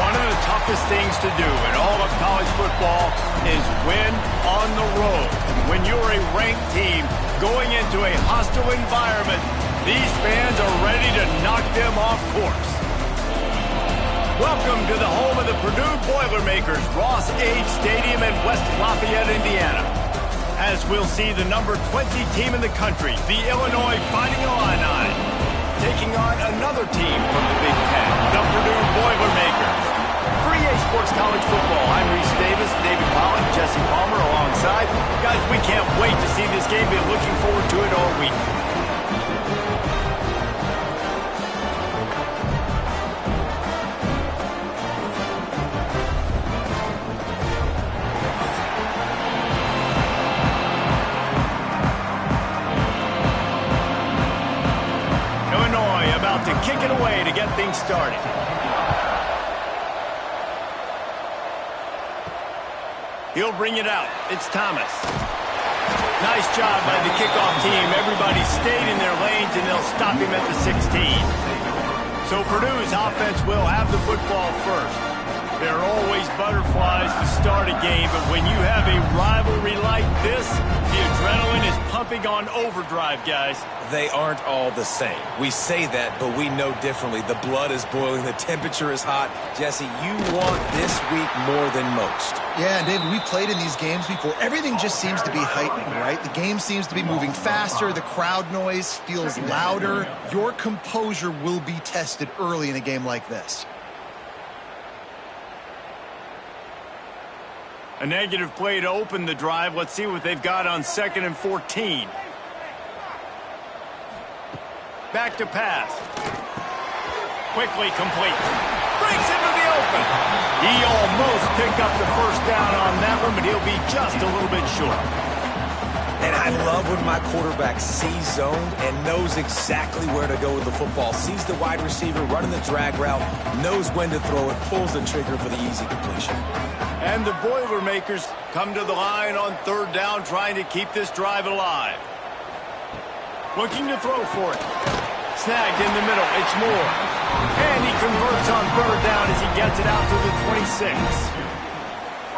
One of the toughest things to do in all of college football is win on the road. When you're a ranked team going into a hostile environment, these fans are ready to knock them off course. Welcome to the home of the Purdue Boilermakers, Ross Age Stadium in West Lafayette, Indiana. As we'll see the number 20 team in the country, the Illinois Fighting Illini, taking on another team from the Big Ten, the Purdue Boilermakers. For EA Sports College Football, I'm Reese Davis, David Pollock, Jesse Palmer alongside. Guys, we can't wait to see this game. Been looking forward to it all week. To kick it away to get things started. He'll bring it out. It's Thomas. Nice job by the kickoff team. Everybody stayed in their lanes, and they'll stop him at the 16. So Purdue's offense will have the football first. There are always butterflies to start a game, but when you have a rivalry like this, the adrenaline is pumping on overdrive, guys. They aren't all the same. We say that, but we know differently. The blood is boiling. The temperature is hot. Jesse, you want this week more than most. Yeah, David, we played in these games before. Everything just seems to be heightened, right? The game seems to be moving faster. The crowd noise feels louder. Your composure will be tested early in a game like this. A negative play to open the drive. Let's see what they've got on 2nd and 14. Back to pass. Quickly complete. Breaks into the open. He almost picked up the first down on that one, but he'll be just a little bit short. And I love when my quarterback sees zoned and knows exactly where to go with the football. Sees the wide receiver running the drag route, knows when to throw it, pulls the trigger for the easy completion. And the Boilermakers come to the line on 3rd down, trying to keep this drive alive. Looking to throw for it. Snagged in the middle. It's Moore. And he converts on 3rd down as he gets it out to the 26.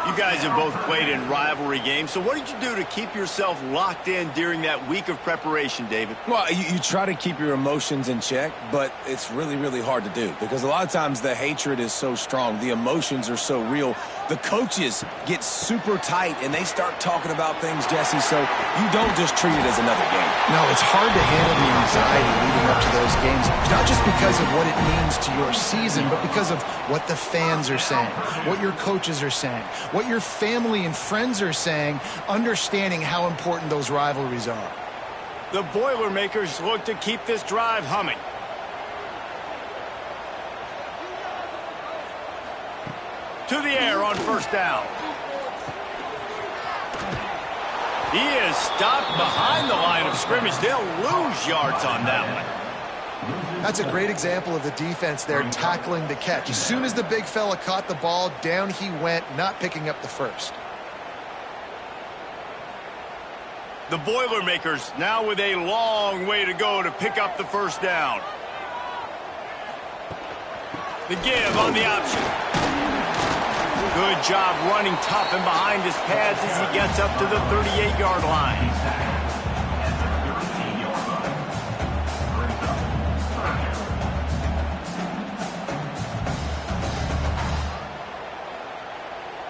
You guys have both played in rivalry games, so what did you do to keep yourself locked in during that week of preparation, David? Well, you try to keep your emotions in check, but it's really, really hard to do because a lot of times the hatred is so strong, the emotions are so real. The coaches get super tight, and they start talking about things, Jesse, so you don't just treat it as another game. No, it's hard to handle the anxiety leading up to those games, not just because of what it means to your season, but because of what the fans are saying, what your coaches are saying, what your family and friends are saying, understanding how important those rivalries are. The Boilermakers look to keep this drive humming. To the air on 1st down. He is stopped behind the line of scrimmage. They'll lose yards on that one. That's a great example of the defense there tackling the catch. As soon as the big fella caught the ball, down he went, not picking up the first. The Boilermakers now with a long way to go to pick up the 1st down. The give on the option. Good job running tough and behind his pads as he gets up to the 38-yard line.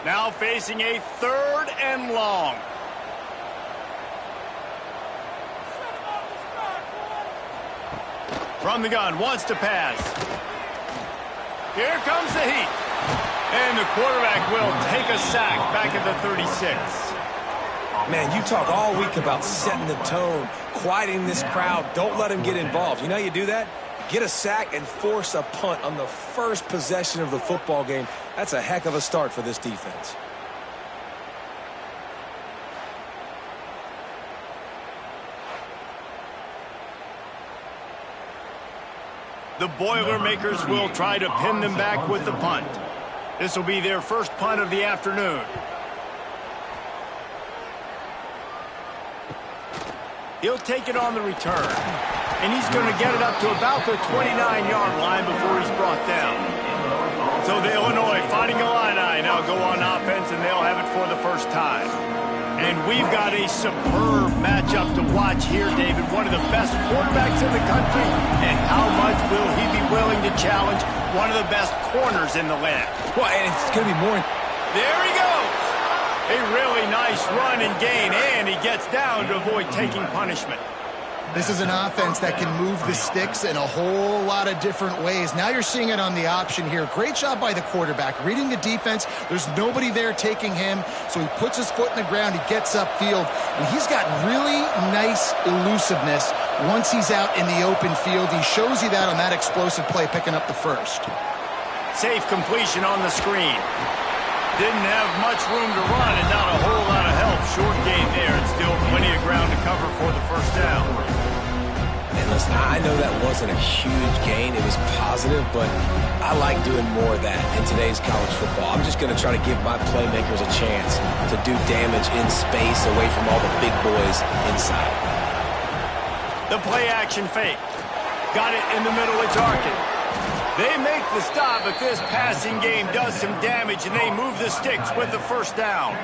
Now facing a 3rd and long. From the gun, wants to pass. Here comes the heat. And the quarterback will take a sack back at the 36. Man, you talk all week about setting the tone, quieting this crowd. Don't let him get involved. You know how you do that? Get a sack and force a punt on the first possession of the football game. That's a heck of a start for this defense. The Boilermakers will try to pin them back with the punt. This will be their first punt of the afternoon. He'll take it on the return. And he's going to get it up to about the 29-yard line before he's brought down. It's So the Illinois Fighting Illini now go on offense, and they'll have it for the first time. And we've got a superb matchup to watch here, David. One of the best quarterbacks in the country. And how much will he be willing to challenge one of the best corners in the land? Well, and it's going to be more. There he goes. A really nice run and gain, and he gets down to avoid taking punishment. This is an offense that can move the sticks in a whole lot of different ways. Now you're seeing it on the option here. Great job by the quarterback. Reading the defense, there's nobody there taking him, so he puts his foot in the ground, he gets upfield, and he's got really nice elusiveness once he's out in the open field. He shows you that on that explosive play, picking up the first. Safe completion on the screen. Didn't have much room to run and not a whole lot of help. Short gain there, and still plenty of ground to cover for the first down. And listen, I know that wasn't a huge gain. It was positive, but I like doing more of that in today's college football. I'm just going to try to give my playmakers a chance to do damage in space away from all the big boys inside. The play action fake. Got it in the middle of target. They make the stop, but this passing game does some damage, and they move the sticks with the first down.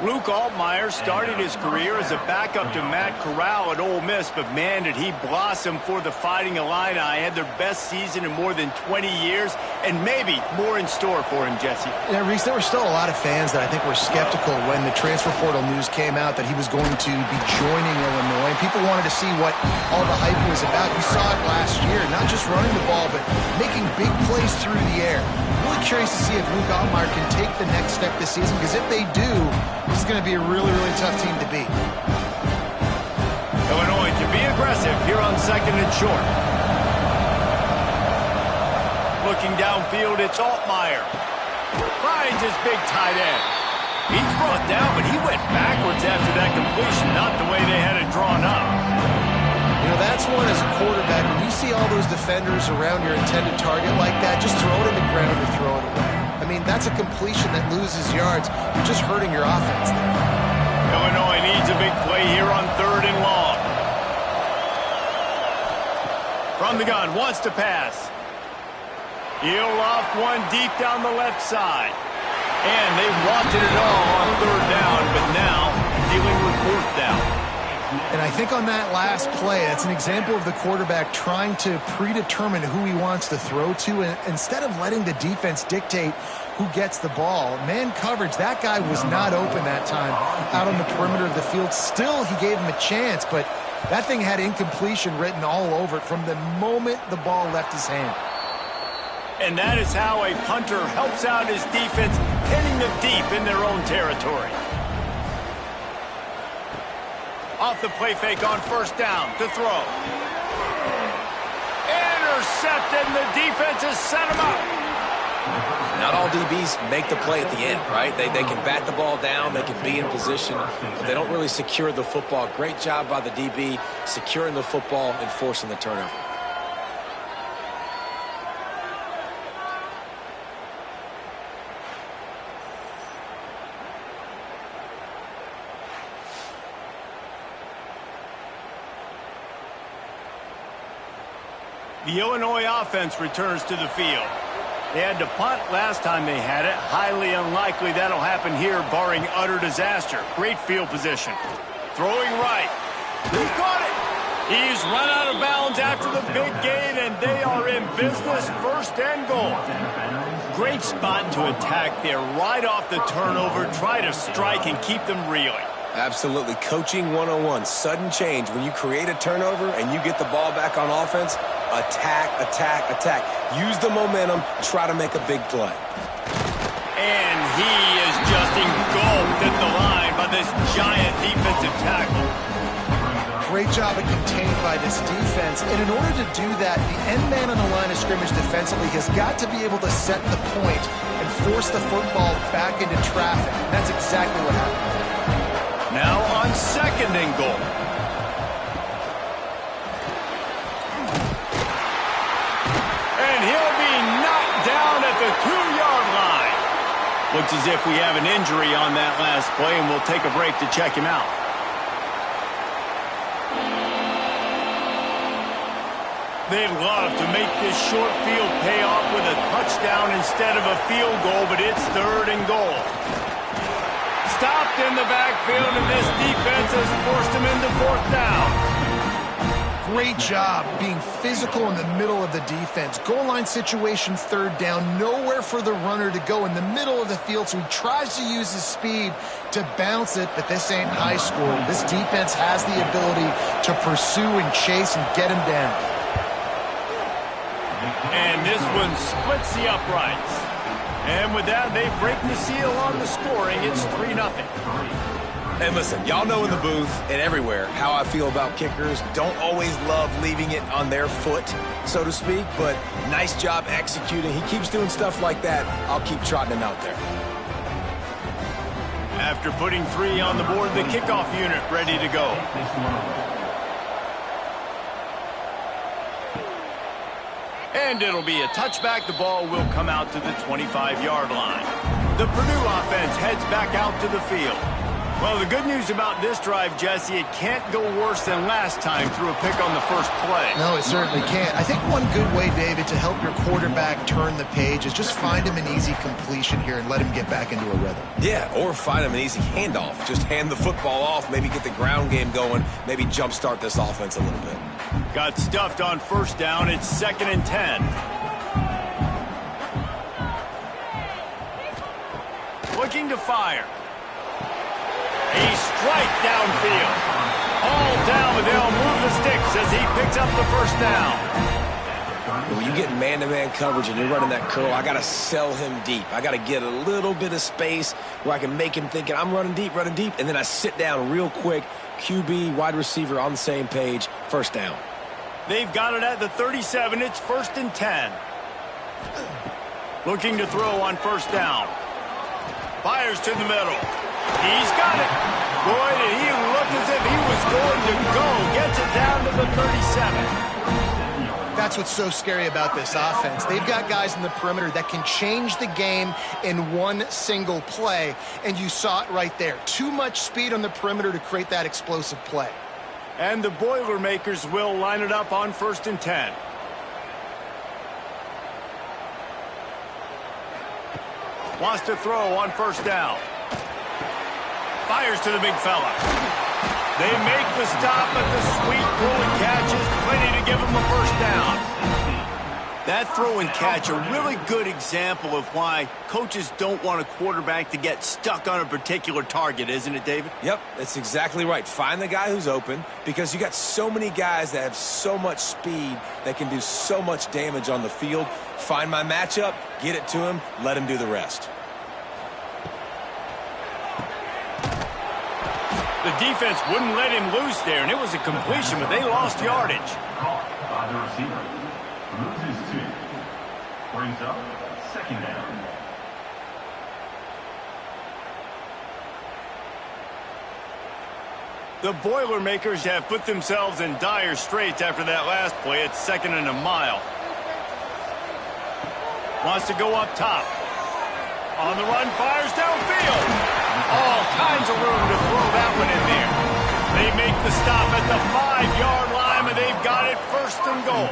Luke Altmaier started his career as a backup to Matt Corral at Ole Miss, but man, did he blossom for the Fighting Illini. Had their best season in more than 20 years, and maybe more in store for him, Jesse. Yeah, Reese, there were still a lot of fans that I think were skeptical when the transfer portal news came out that he was going to be joining Illinois. People wanted to see what all the hype was about. You saw it last year, not just running the ball, but making big plays through the air. Really curious to see if Luke Altmaier can take the next step this season, because if they do, this is going to be a really, really tough team to beat. Illinois to be aggressive here on second and short. Looking downfield, it's Altmaier. Finds his big tight end. He's brought down, but he went backwards after that completion, not the way they had it drawn up. You know, that's one as a quarterback. When you see all those defenders around your intended target like that, just throw it in the ground or throw it away. I mean, that's a completion that loses yards. You're just hurting your offense there. Illinois needs a big play here on third and long. From the gun, wants to pass. He'll loft one deep down the left side. And they wanted it all on third down, but now dealing with fourth down. And I think on that last play, that's an example of the quarterback trying to predetermine who he wants to throw to, and instead of letting the defense dictate who gets the ball. Man coverage, that guy was not open that time out on the perimeter of the field. Still, he gave him a chance, but that thing had incompletion written all over it from the moment the ball left his hand. And that is how a punter helps out his defense, hitting them deep in their own territory. Off the play fake on first down to throw. Intercepted, and the defense has set him up. Not all DBs make the play at the end, right? They can bat the ball down, they can be in position, but they don't really secure the football. Great job by the DB securing the football and forcing the turnover. The Illinois offense returns to the field. They had to punt last time they had it. Highly unlikely that'll happen here, barring utter disaster. Great field position. Throwing right. He caught it. He's run out of bounds after the big gain, and they are in business, first and goal. Great spot to attack there, right off the turnover. Try to strike and keep them reeling. Absolutely. Coaching 101. Sudden change. When you create a turnover and you get the ball back on offense, attack, attack, attack. Use the momentum. Try to make a big play. And he is just engulfed at the line by this giant defensive tackle. Great job of contained by this defense. And in order to do that, the end man on the line of scrimmage defensively has got to be able to set the point and force the football back into traffic. And that's exactly what happened. Now on second and goal. And he'll be knocked down at the 2-yard line. Looks as if we have an injury on that last play, and we'll take a break to check him out. They'd love to make this short field pay off with a touchdown instead of a field goal, but it's 3rd and goal. Stopped in the backfield, and this defense has forced him into 4th down. Great job being physical in the middle of the defense. Goal line situation, 3rd down, nowhere for the runner to go in the middle of the field, so he tries to use his speed to bounce it, but this ain't high school. This defense has the ability to pursue and chase and get him down. And this one splits the uprights. And with that, they break the seal on the scoring. It's 3-0. And listen, y'all know in the booth and everywhere how I feel about kickers. Don't always love leaving it on their foot, so to speak, but nice job executing. He keeps doing stuff like that. I'll keep trotting him out there. After putting 3 on the board, the kickoff unit ready to go. And it'll be a touchback. The ball will come out to the 25-yard line. The Purdue offense heads back out to the field. Well, the good news about this drive, Jesse, it can't go worse than last time through a pick on the first play. No, it certainly can't. I think one good way, David, to help your quarterback turn the page is just find him an easy completion here and let him get back into a rhythm. Yeah, or find him an easy handoff. Just hand the football off, maybe get the ground game going, maybe jumpstart this offense a little bit. Got stuffed on 1st down. It's 2nd and 10. Looking to fire. A strike downfield. All down, but they'll move the sticks as he picks up the 1st down. When you get man-to-man coverage and you're running that curl, I got to sell him deep. I got to get a little bit of space where I can make him thinking I'm running deep, and then I sit down real quick. QB, wide receiver on the same page, 1st down. They've got it at the 37. It's 1st and 10. Looking to throw on 1st down. Fires to the middle. He's got it. Boy, did he look as if he was going to go. Gets it down to the 37. That's what's so scary about this offense. They've got guys in the perimeter that can change the game in one single play, and you saw it right there. Too much speed on the perimeter to create that explosive play. And the Boilermakers will line it up on 1st and 10. Wants to throw on 1st down. Fires to the big fella. They make the stop, but the sweet throw and catch is plenty to give them a 1st down. That throw and catch, a really good example of why coaches don't want a quarterback to get stuck on a particular target, isn't it, David? Yep, that's exactly right. Find the guy who's open, because you got so many guys that have so much speed that can do so much damage on the field. Find my matchup, get it to him, let him do the rest. The defense wouldn't let him loose there, and it was a completion, but they lost yardage. Caught by the receiver. Loses 2. Brings up 2nd down. The Boilermakers have put themselves in dire straits after that last play. It's 2nd and a mile. Wants to go up top. On the run, fires downfield. All kinds of room to throw that one in there. They make the stop at the 5-yard line, and they've got it 1st and goal.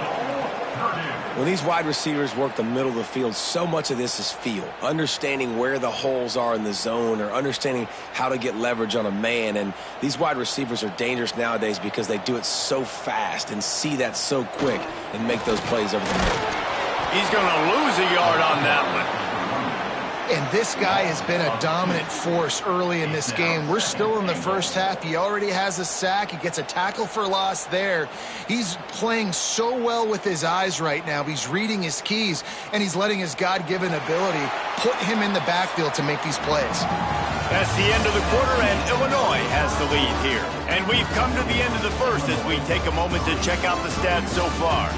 When these wide receivers work the middle of the field, so much of this is feel. Understanding where the holes are in the zone, or understanding how to get leverage on a man. And these wide receivers are dangerous nowadays because they do it so fast and see that so quick and make those plays over the middle. He's going to lose a yard on that one. And this guy has been a dominant force early in this game. We're still in the 1st half. He already has a sack. He gets a tackle for loss there. He's playing so well with his eyes right now. He's reading his keys, and he's letting his God-given ability put him in the backfield to make these plays. That's the end of the quarter, and Illinois has the lead here. And we've come to the end of the 1st as we take a moment to check out the stats so far.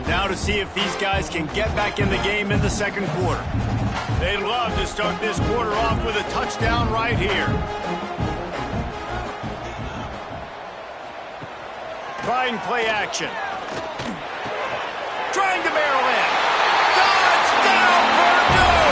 Now to see if these guys can get back in the game in the 2nd quarter. They'd love to start this quarter off with a touchdown right here. Trying play action. Trying to barrel in. Touchdown, Purdue!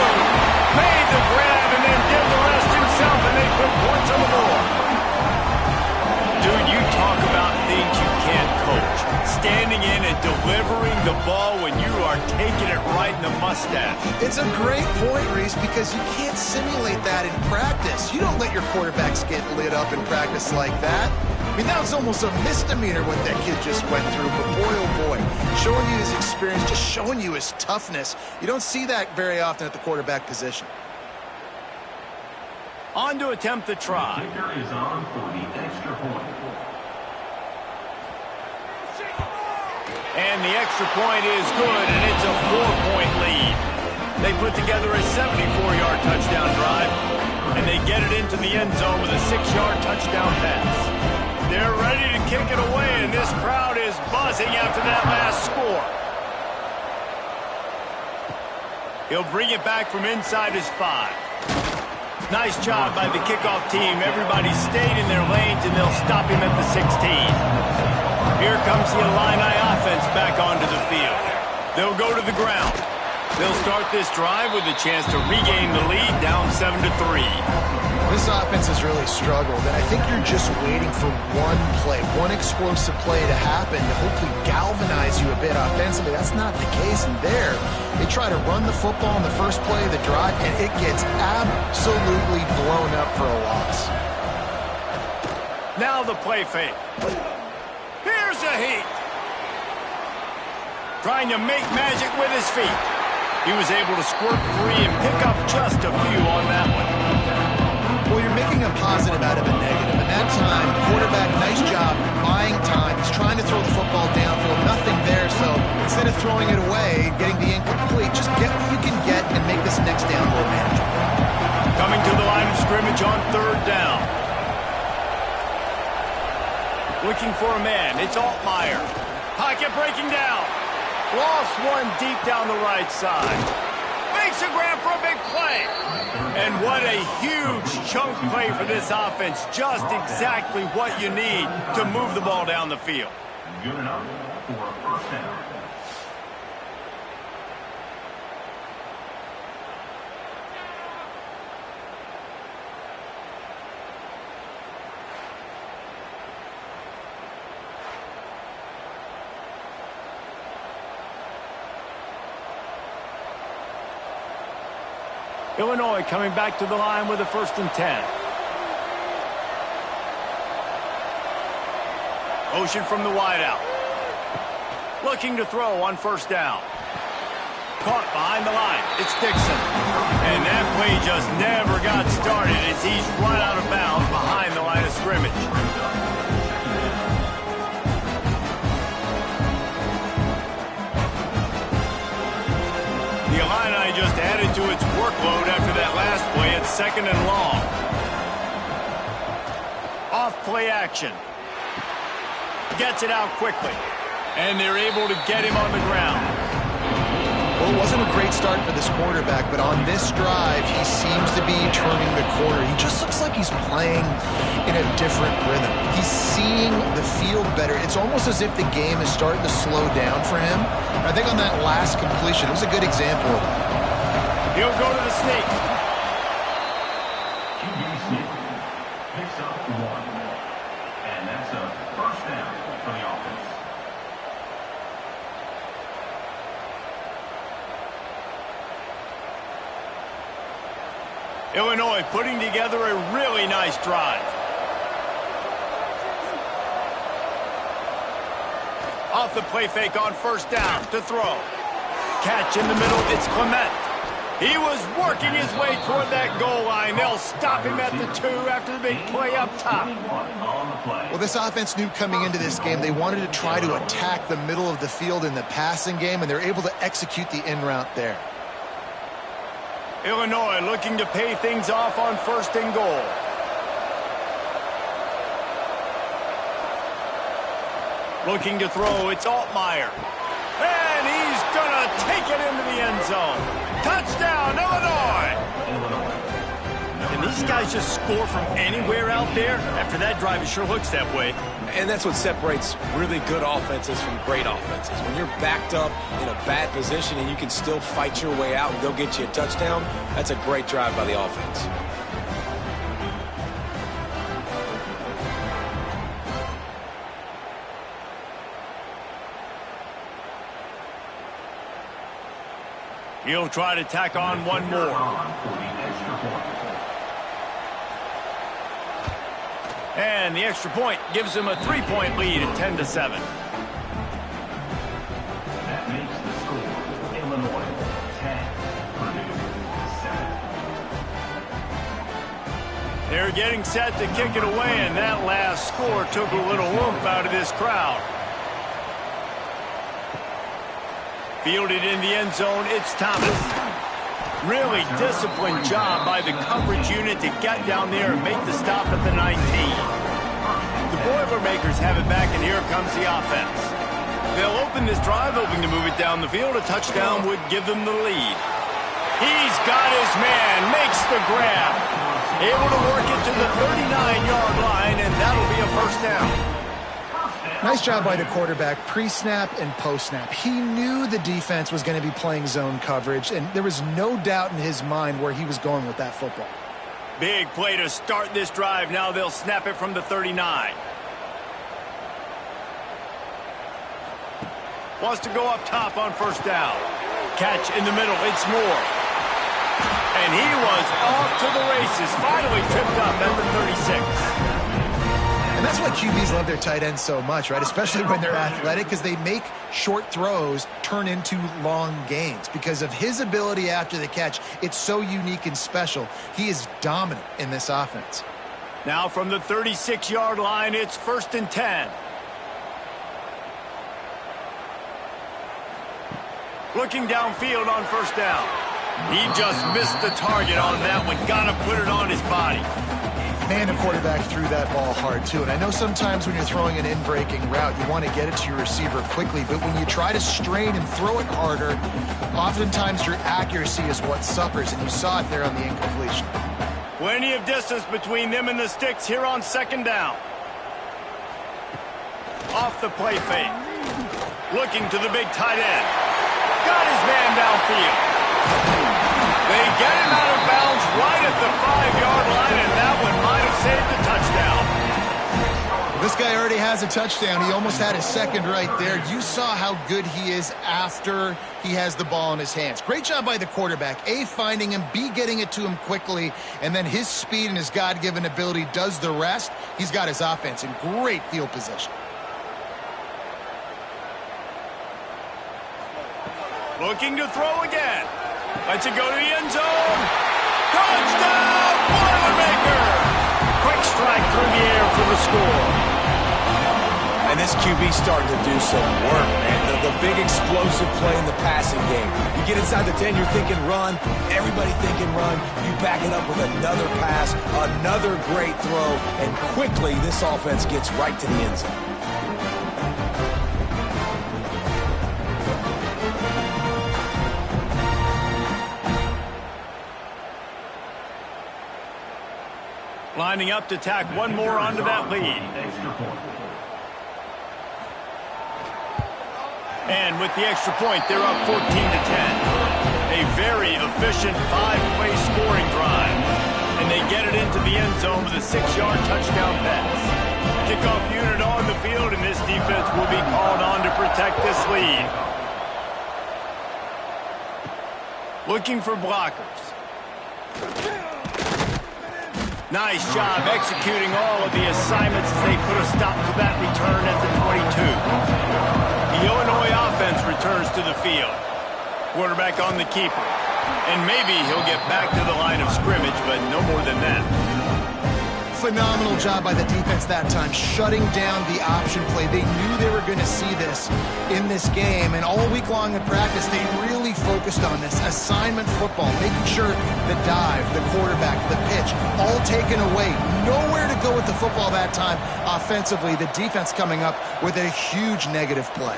delivering the ball when you are taking it right in the mustache. It's a great point, Reese, because you can't simulate that in practice. You don't let your quarterbacks get lit up in practice like that. I mean, that was almost a misdemeanor what that kid just went through, but boy, oh boy, showing you his experience, just showing you his toughness. You don't see that very often at the quarterback position. On to attempt the try. The kicker is on for the extra point. And the extra point is good, and it's a 4-point lead. They put together a 74-yard touchdown drive, and they get it into the end zone with a 6-yard touchdown pass. They're ready to kick it away, and this crowd is buzzing after that last score. He'll bring it back from inside his 5. Nice job by the kickoff team. Everybody stayed in their lanes, and they'll stop him at the 16. Here comes the Illini offense back onto the field. They'll go to the ground. They'll start this drive with a chance to regain the lead down 7-3. This offense has really struggled, and I think you're just waiting for one play, one explosive play to happen to hopefully galvanize you a bit offensively. That's not the case in there. They try to run the football in the first play of the drive, and it gets absolutely blown up for a loss. Now the play fake. Here's a heat. Trying to make magic with his feet. He was able to squirt free and pick up just a few on that one. Well, you're making a positive out of a negative. And that time, quarterback, nice job buying time. He's trying to throw the football downfield. Nothing there, so instead of throwing it away, getting the incomplete, just get what you can get and make this next down more manageable. Coming to the line of scrimmage on 3rd down. Looking for a man. It's Altmaier. Pocket breaking down. Lost one deep down the right side. Makes a grab for a big play. And what a huge chunk play for this offense. Just exactly what you need to move the ball down the field. Good enough for a first down. Illinois coming back to the line with a 1st and 10. Motion from the wideout. Looking to throw on 1st down. Caught behind the line. It's Dixon. And that play just never got started as he's right out of bounds behind the line of scrimmage. The Illini just added to its workload after that last play at 2nd and long. Off play action. Gets it out quickly. And they're able to get him on the ground. Well, it wasn't a great start for this quarterback, but on this drive, he seems to be turning the corner. He just looks like he's playing in a different rhythm. He's seeing the field better. It's almost as if the game is starting to slow down for him. And I think on that last completion, it was a good example of it. He'll go to the sneak. QB sneak. Picks up 1. And that's a first down for the offense. Illinois putting together a really nice drive. Off the play fake on 1st down to throw. Catch in the middle, it's Clement. He was working his way toward that goal line. They'll stop him at the 2 after the big play up top. Well, this offense knew coming into this game they wanted to try to attack the middle of the field in the passing game, and they're able to execute the in route there. Illinois looking to pay things off on 1st and goal. Looking to throw, it's Altmaier. And he's going to take it into the end zone. Touchdown, Illinois! Can these guys just score from anywhere out there? After that drive, it sure looks that way. And that's what separates really good offenses from great offenses. When you're backed up in a bad position and you can still fight your way out and go get you a touchdown, that's a great drive by the offense. He'll try to tack on one more. And the extra point gives him a 3-point lead at 10-7. That makes the score Illinois 10, Purdue 7. They're getting set to kick it away, and that last score took a little oomph out of this crowd. Fielded in the end zone, it's Thomas. Really disciplined job by the coverage unit to get down there and make the stop at the 19. The Boilermakers have it back, and here comes the offense. They'll open this drive, hoping to move it down the field. A touchdown would give them the lead. He's got his man, makes the grab. Able to work it to the 39-yard line, and that'll be a first down. Nice job by the quarterback, pre-snap and post-snap. He knew the defense was going to be playing zone coverage, and there was no doubt in his mind where he was going with that football. Big play to start this drive. Now they'll snap it from the 39. Wants to go up top on first down. Catch in the middle, it's Moore. And he was off to the races, finally tripped up at the 36. And that's why QBs love their tight ends so much, right? Especially when they're athletic, because they make short throws turn into long gains. Because of his ability after the catch, it's so unique and special. He is dominant in this offense. Now from the 36-yard line, it's 1st and 10. Looking downfield on first down. He just missed the target on that one. Got to put it on his body. Man, the quarterback threw that ball hard, too. And I know sometimes when you're throwing an in-breaking route, you want to get it to your receiver quickly. But when you try to strain and throw it harder, oftentimes your accuracy is what suffers. And you saw it there on the incompletion. Plenty of distance between them and the sticks here on second down. Off the play fake. Looking to the big tight end. Got his man downfield. They get him out of bounds right at the 5-yard line, and that one might have saved the touchdown. This guy already has a touchdown. He almost had his second right there. You saw how good he is after he has the ball in his hands. Great job by the quarterback. A, finding him, B, getting it to him quickly, and then his speed and his God-given ability does the rest. He's got his offense in great field position. Looking to throw again. Lets it go to the end zone. Touchdown, Boilermakers! Quick strike through the air for the score. And this QB's starting to do some work, man. The big explosive play in the passing game. You get inside the 10, you're thinking run. Everybody thinking run. You back it up with another pass, another great throw, and quickly this offense gets right to the end zone. Lining up to tack one more onto that lead. And with the extra point, they're up 14-10. A very efficient 5-play scoring drive. And they get it into the end zone with a 6-yard touchdown pass. Kickoff unit on the field, and this defense will be called on to protect this lead. Looking for blockers. Nice job executing all of the assignments as they put a stop to that return at the 22. The Illinois offense returns to the field. Quarterback on the keeper. And maybe he'll get back to the line of scrimmage, but no more than that. Phenomenal job by the defense that time, shutting down the option play. They knew they were going to see this in this game, and all week long in practice, they really focused on this assignment football, making sure the dive, the quarterback, the pitch, all taken away. Nowhere to go with the football that time offensively. The defense coming up with a huge negative play.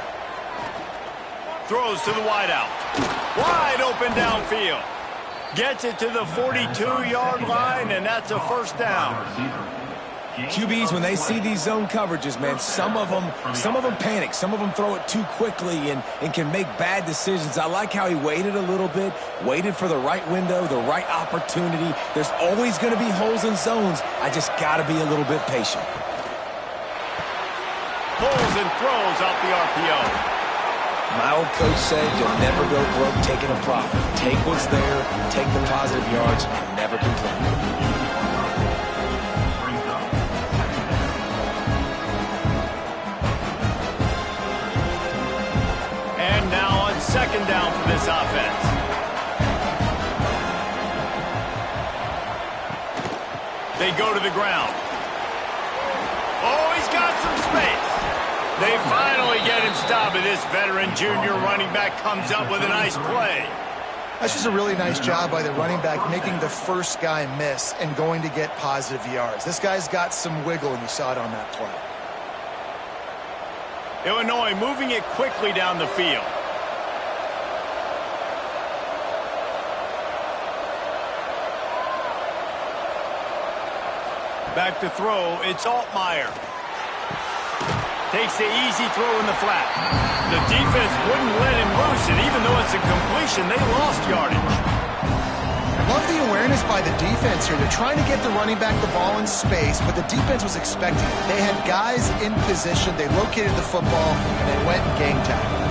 Throws to the wideout. Wide open downfield. Gets it to the 42-yard line, and that's a first down. QBs, when they see these zone coverages, man, some of them panic. Some of them throw it too quickly and can make bad decisions. I like how he waited a little bit, waited for the right window, the right opportunity. There's always going to be holes in zones. I just got to be a little bit patient. Pulls and throws out the RPO. My old coach said you'll never go broke taking a profit. Take what's there, take the positive yards, and never complain. And now on second down for this offense. They go to the ground. Oh, he's got some space. They finally get him stopped, and this veteran junior running back comes up with a nice play. That's just a really nice job by the running back, making the first guy miss and going to get positive yards. This guy's got some wiggle, and you saw it on that play. Illinois moving it quickly down the field. Back to throw, it's Altmaier. Takes the easy throw in the flat. The defense wouldn't let him loose, and even though it's a completion, they lost yardage. Love the awareness by the defense here. They're trying to get the running back the ball in space, but the defense was expecting it. They had guys in position. They located the football, and they went and gang tackled.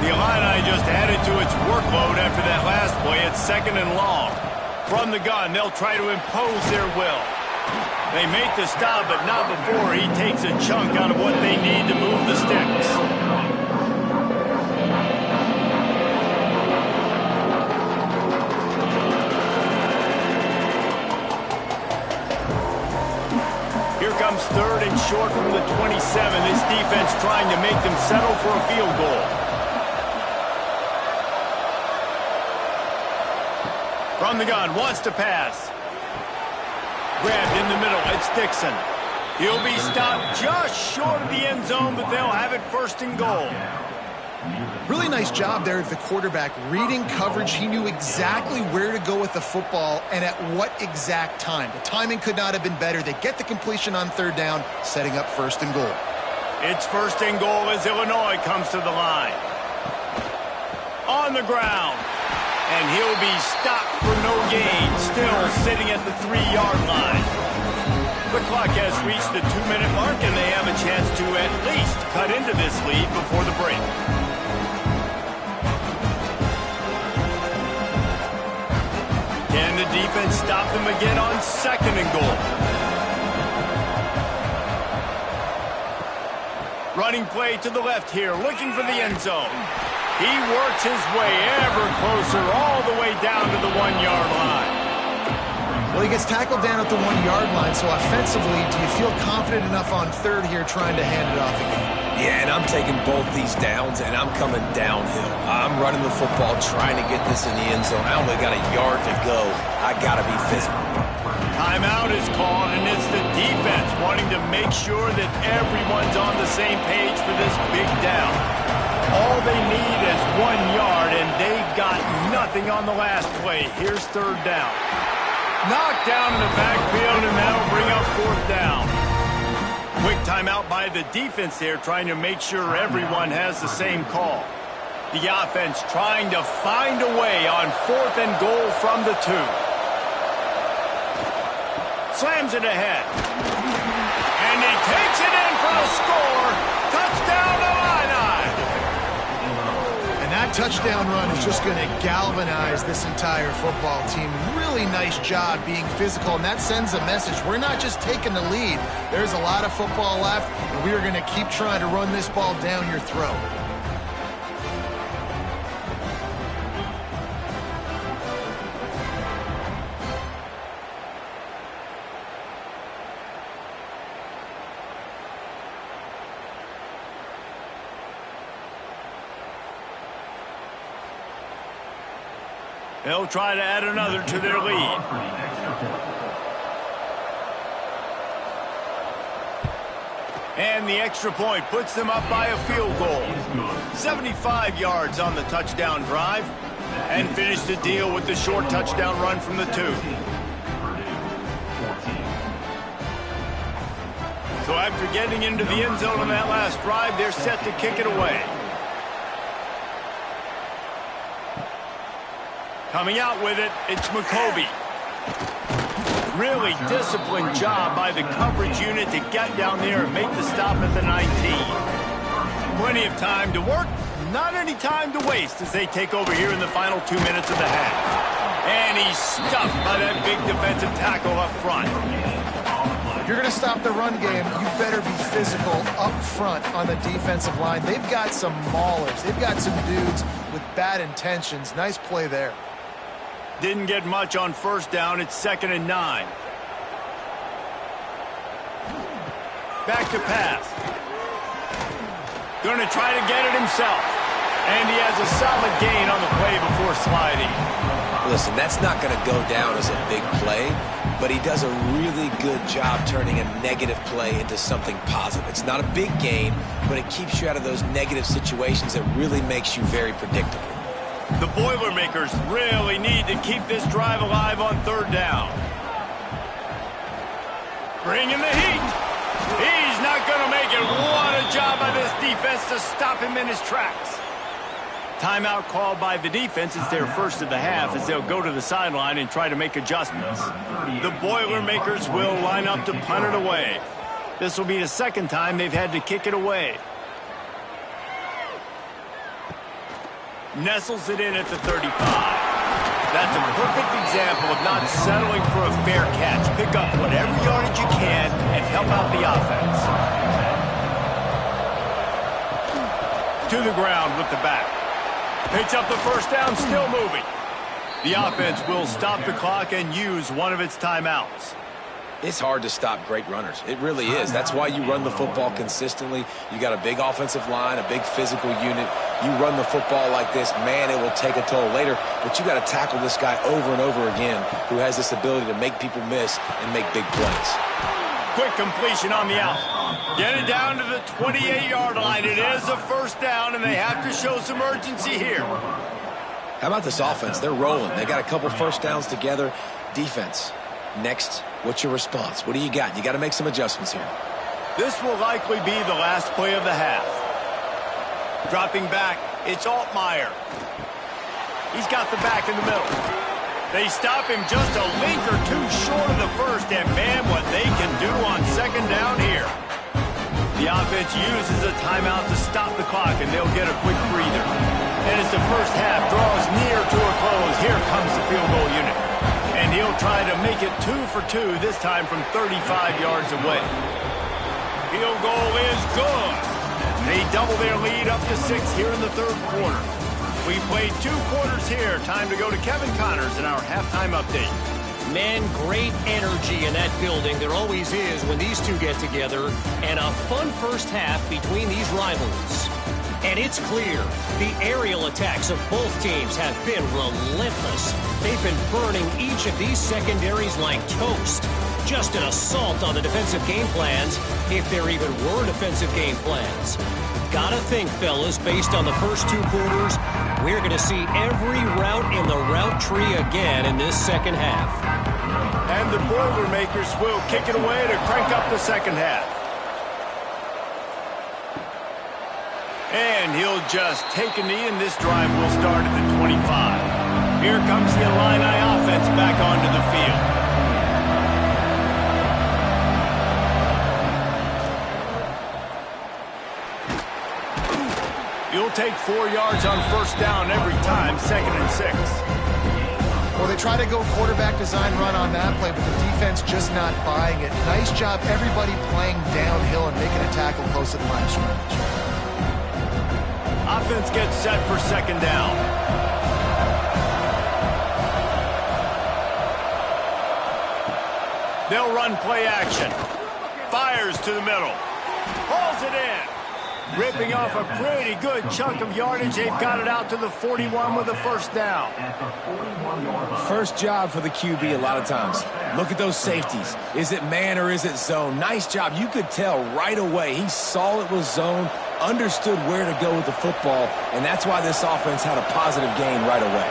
The Illini just added to its workload after that last play. It's second and long. From the gun, they'll try to impose their will. They make the stop, but not before he takes a chunk out of what they need to move the sticks. Here comes third and short from the 27. This defense trying to make them settle for a field goal. From the gun, wants to pass. Grabbed in the middle, it's Dixon. He'll be stopped just short of the end zone, but they'll have it first and goal. Really nice job there of the quarterback reading coverage. He knew exactly where to go with the football and at what exact time. The timing could not have been better. They get the completion on third down, setting up first and goal. It's first and goal as Illinois comes to the line. On the ground. And he'll be stopped for no gain, still sitting at the 3-yard line. The clock has reached the 2-minute mark, and they have a chance to at least cut into this lead before the break. Can the defense stop them again on second and goal? Running play to the left here, looking for the end zone. He works his way ever closer all the way down to the 1-yard line. Well, he gets tackled down at the 1-yard line, so offensively, do you feel confident enough on third here trying to hand it off again? Yeah, and I'm taking both these downs, and I'm coming downhill. I'm running the football, trying to get this in the end zone. I only got a yard to go. I got to be physical. Timeout is called, and it's the defense wanting to make sure that everyone's on the same page for this big down. All they need is 1 yard, and they got nothing on the last play. Here's third down. Knocked down in the backfield, and that'll bring up fourth down. Quick timeout by the defense there, trying to make sure everyone has the same call. The offense trying to find a way on fourth and goal from the 2. Slams it ahead. And he takes it in for the score. Touchdown, Illini! And that touchdown run is just going to galvanize this entire football team. Really nice job being physical, and that sends a message. We're not just taking the lead. There's a lot of football left, and we are going to keep trying to run this ball down your throat. They'll try to add another to their lead. And the extra point puts them up by a field goal. 75 yards on the touchdown drive. And finish the deal with the short touchdown run from the 2. So after getting into the end zone on that last drive, they're set to kick it away. Coming out with it, it's McCoby. Really disciplined job by the coverage unit to get down there and make the stop at the 19. Plenty of time to work, not any time to waste as they take over here in the final 2 minutes of the half. And he's stuffed by that big defensive tackle up front. If you're going to stop the run game, you better be physical up front on the defensive line. They've got some maulers. They've got some dudes with bad intentions. Nice play there. Didn't get much on first down. It's 2nd and 9. Back to pass. Going to try to get it himself. And he has a solid gain on the play before sliding. Listen, that's not going to go down as a big play, but he does a really good job turning a negative play into something positive. It's not a big gain, but it keeps you out of those negative situations that really makes you very predictable. The Boilermakers really need to keep this drive alive on 3rd down. Bring in the heat. He's not going to make it. What a job by this defense to stop him in his tracks. Timeout called by the defense. It's their first of the half as they'll go to the sideline and try to make adjustments. The Boilermakers will line up to punt it away. This will be the 2nd time they've had to kick it away. Nestles it in at the 35. That's a perfect example of not settling for a fair catch. Pick up whatever yardage you can and help out the offense. To the ground with the back. Picks up the first down, still moving. The offense will stop the clock and use one of its timeouts. It's hard to stop great runners. It really is. That's why you run the football consistently. You got a big offensive line, a big physical unit. You run the football like this, man, it will take a toll later. But you got to tackle this guy over and over again who has this ability to make people miss and make big plays. Quick completion on the out. Get it down to the 28-yard line. It is a first down, and they have to show some urgency here. How about this offense? They're rolling. They got a couple first downs together. Defense. Next, what's your response? What do you got? You got to make some adjustments here. This will likely be the last play of the half. Dropping back, it's Altmaier. He's got the back in the middle. They stop him just a link or two short of the first, and man, what they can do on 2nd down here. The offense uses a timeout to stop the clock, and they'll get a quick breather. And as the first half draws near to a close, here comes the field goal unit. And he'll try to make it 2 for 2, this time from 35 yards away. Field goal is good. They double their lead up to 6 here in the 3rd quarter. We played 2 quarters here. Time to go to Kevin Connors in our halftime update. Man, great energy in that building. There always is when these two get together. And a fun first half between these rivals. And it's clear, the aerial attacks of both teams have been relentless. They've been burning each of these secondaries like toast. Just an assault on the defensive game plans, if there even were defensive game plans. Gotta think, fellas, based on the first 2 quarters, we're going to see every route in the route tree again in this 2nd half. And the Boilermakers will kick it away to crank up the 2nd half. And he'll just take a knee, and this drive will start at the 25. Here comes the Illini offense back onto the field. You'll take 4 yards on first down every time, 2nd and 6. Well, they try to go quarterback design run on that play, but the defense just not buying it. Nice job, everybody playing downhill and making a tackle close to the line of scrimmage. Offense gets set for 2nd down. They'll run play action. Fires to the middle. Hauls it in. Ripping off a pretty good chunk of yardage. They've got it out to the 41 with a first down. First job for the QB a lot of times. Look at those safeties. Is it man or is it zone? Nice job. You could tell right away. He saw it was zone, understood where to go with the football, and that's why this offense had a positive gain right away.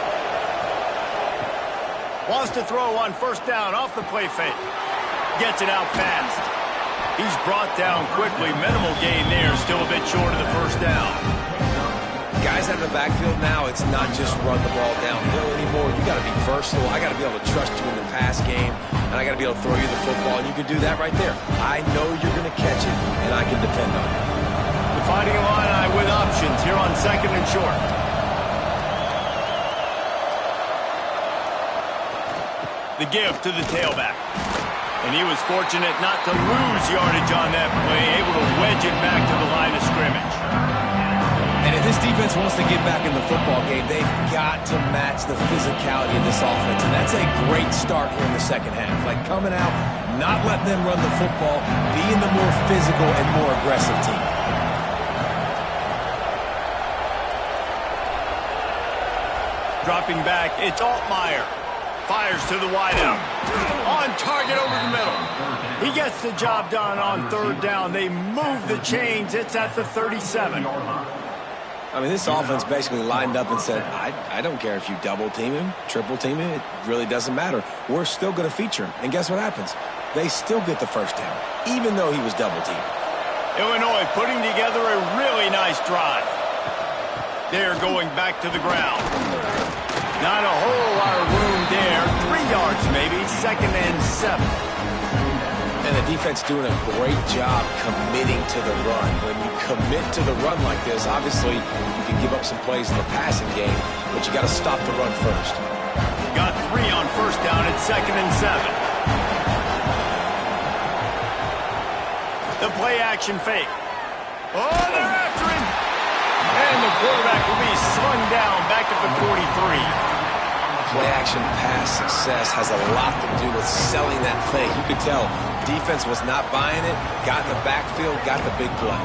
Wants to throw on first down off the play fake. Gets it out fast. He's brought down quickly. Minimal gain there. Still a bit short of the first down. Guys out of the backfield now, it's not just run the ball downhill anymore. You got to be versatile. I got to be able to trust you in the pass game, and I got to be able to throw you the football, and you can do that right there. I know you're going to catch it, and I can depend on it. The fighting Illini with options here on 2nd and short. The give to the tailback. And he was fortunate not to lose yardage on that play, able to wedge it back to the line of scrimmage. And if this defense wants to get back in the football game, they've got to match the physicality of this offense. And that's a great start here in the second half. Like coming out, not letting them run the football, being the more physical and more aggressive team. Dropping back, it's Altmaier. Fires to the wideout. On target over the middle. He gets the job done on 3rd down. They move the chains. It's at the 37. I mean, this offense basically lined up and said, I don't care if you double team him, triple team him. It really doesn't matter. We're still going to feature him. And guess what happens? They still get the first down, even though he was double teamed. Illinois putting together a really nice drive. They're going back to the ground. Not a whole lot of room there. 3 yards maybe. 2nd and 7. And the defense doing a great job committing to the run. When you commit to the run like this, obviously you can give up some plays in the passing game, but you got to stop the run first. Got 3 on 1st down at 2nd and 7. The play action fake. Oh, they're after him. And the quarterback will be slung down back at the 43. Play-action pass success has a lot to do with selling that fake. You could tell defense was not buying it, got in the backfield, got the big play.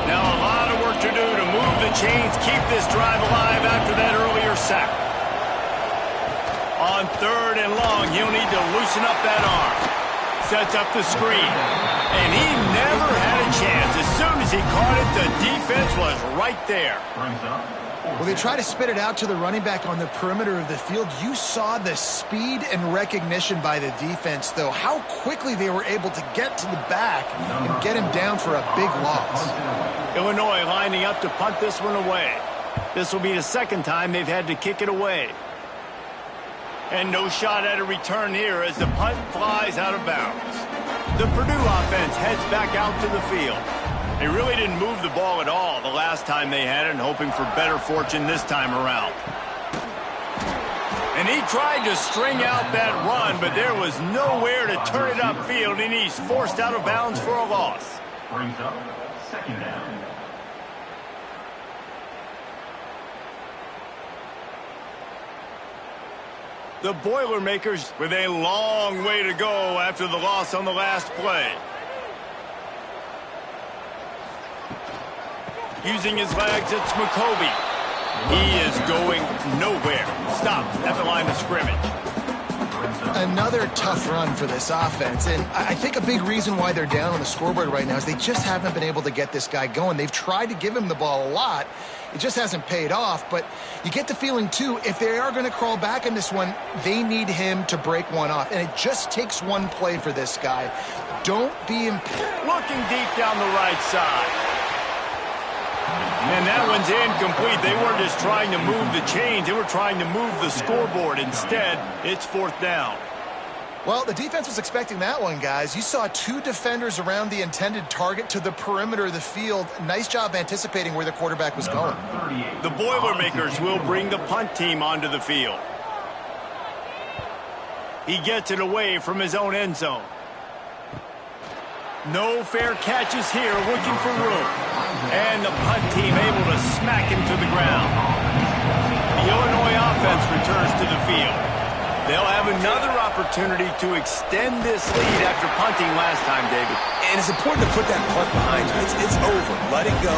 Now a lot of work to do to move the chains, keep this drive alive after that earlier sack. On 3rd and long, he'll need to loosen up that arm. Sets up the screen. And he never had a chance. As soon as he caught it, the defense was right there. Well, they try to spit it out to the running back on the perimeter of the field. You saw the speed and recognition by the defense, though. How quickly they were able to get to the back and get him down for a big loss. Illinois lining up to punt this one away. This will be the 2nd time they've had to kick it away. And no shot at a return here as the punt flies out of bounds. The Purdue offense heads back out to the field. They really didn't move the ball at all the last time they had it, and hoping for better fortune this time around. And he tried to string out that run, but there was nowhere to turn it upfield, and he's forced out of bounds for a loss. Brings up 2nd down. The Boilermakers with a long way to go after the loss on the last play. Using his legs, it's McCoby. He is going nowhere. Stopped at the line of scrimmage. Another tough run for this offense, and I think a big reason why they're down on the scoreboard right now is they just haven't been able to get this guy going. They've tried to give him the ball a lot. It just hasn't paid off, but you get the feeling, too, if they are going to crawl back in this one, they need him to break one off, and it just takes one play for this guy. Don't be looking deep down the right side. And that one's incomplete. They weren't just trying to move the chains. They were trying to move the scoreboard. Instead, it's 4th down. Well, the defense was expecting that one, guys. You saw 2 defenders around the intended target to the perimeter of the field. Nice job anticipating where the quarterback was going. The Boilermakers will bring the punt team onto the field. He gets it away from his own end zone. No fair catches here, looking for room. And the punt team able to smack him to the ground. The Illinois offense returns to the field. They'll have another opportunity to extend this lead after punting last time, David. And it's important to put that punt behind you. It's over. Let it go.